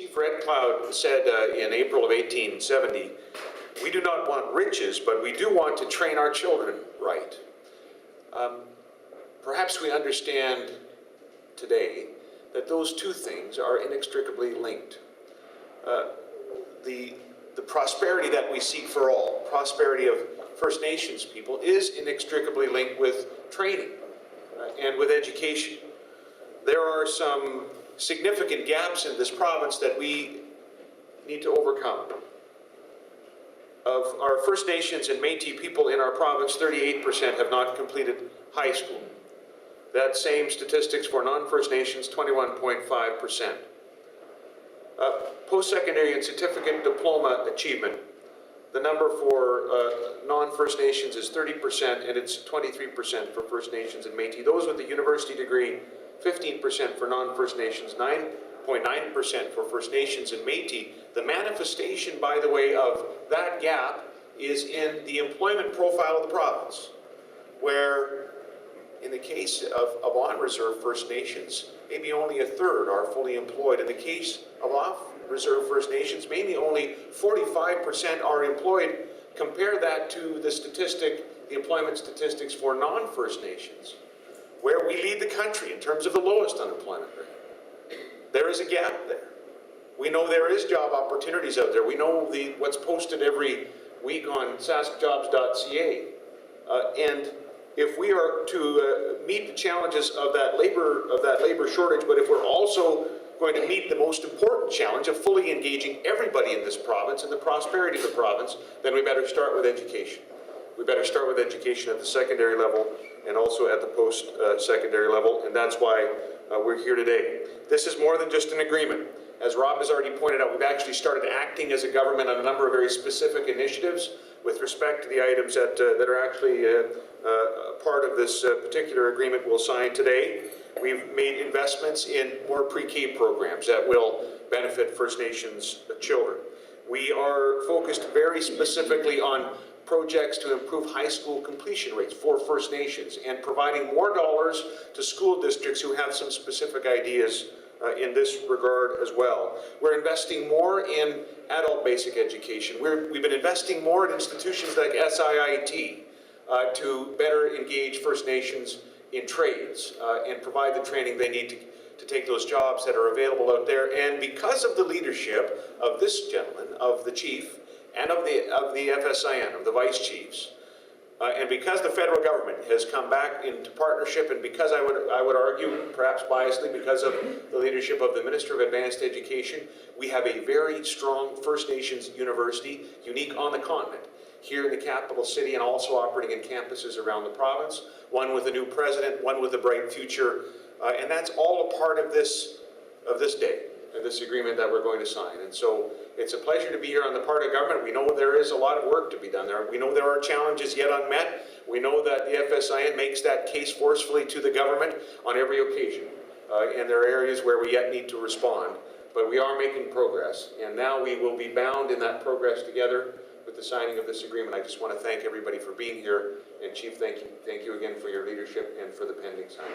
Chief Red Cloud said in April of 1870, "We do not want riches, but we do want to train our children right." Perhaps we understand today that those two things are inextricably linked. The prosperity that we seek for all, prosperity of First Nations people, is inextricably linked with training and with education. There are some significant gaps in this province that we need to overcome. Of our First Nations and Métis people in our province, 38% have not completed high school. That same statistics for non-First Nations, 21.5%. Post-secondary and certificate diploma achievement, the number for non-First Nations is 30%, and it's 23% for First Nations and Métis. Those with a university degree, 15% for non-First Nations, 9.9% for First Nations and Métis. The manifestation, by the way, of that gap is in the employment profile of the province, where in the case of on-reserve First Nations, maybe only a third are fully employed. In the case of off-reserve First Nations, maybe only 45% are employed. Compare that to the statistic, the employment statistics for non-First Nations, where we lead the country in terms of the lowest unemployment rate. There is a gap there. We know there is job opportunities out there. We know what's posted every week on saskjobs.ca. And if we are to meet the challenges of that labor shortage, but if we're also going to meet the most important challenge of fully engaging everybody in this province and the prosperity of the province, then we better start with education. We better start with education at the secondary level and also at the post-secondary level, and that's why we're here today. This is more than just an agreement. As Rob has already pointed out, we've actually started acting as a government on a number of very specific initiatives with respect to the items that are actually part of this particular agreement we'll sign today. We've made investments in more pre-K programs that will benefit First Nations children. We are focused very specifically on projects to improve high school completion rates for First Nations and providing more dollars to school districts who have some specific ideas in this regard as well. We're investing more in adult basic education. We've been investing more in institutions like SIIT to better engage First Nations in trades and provide the training they need to take those jobs that are available out there. And because of the leadership of this gentleman, of the chief, and of the FSIN, of the vice chiefs, and because the federal government has come back into partnership, and because I would argue, perhaps biasedly, because of the leadership of the Minister of Advanced Education, we have a very strong First Nations university, unique on the continent, here in the capital city and also operating in campuses around the province, one with a new president, one with a bright future, and that's all a part of this day, and this agreement that we're going to sign. And so it's a pleasure to be here on the part of government. We know there is a lot of work to be done there. We know there are challenges yet unmet. We know that the FSIN makes that case forcefully to the government on every occasion. And there are areas where we yet need to respond. But we are making progress. And now we will be bound in that progress together with the signing of this agreement. I just want to thank everybody for being here. And Chief, thank you again for your leadership and for the pending signing.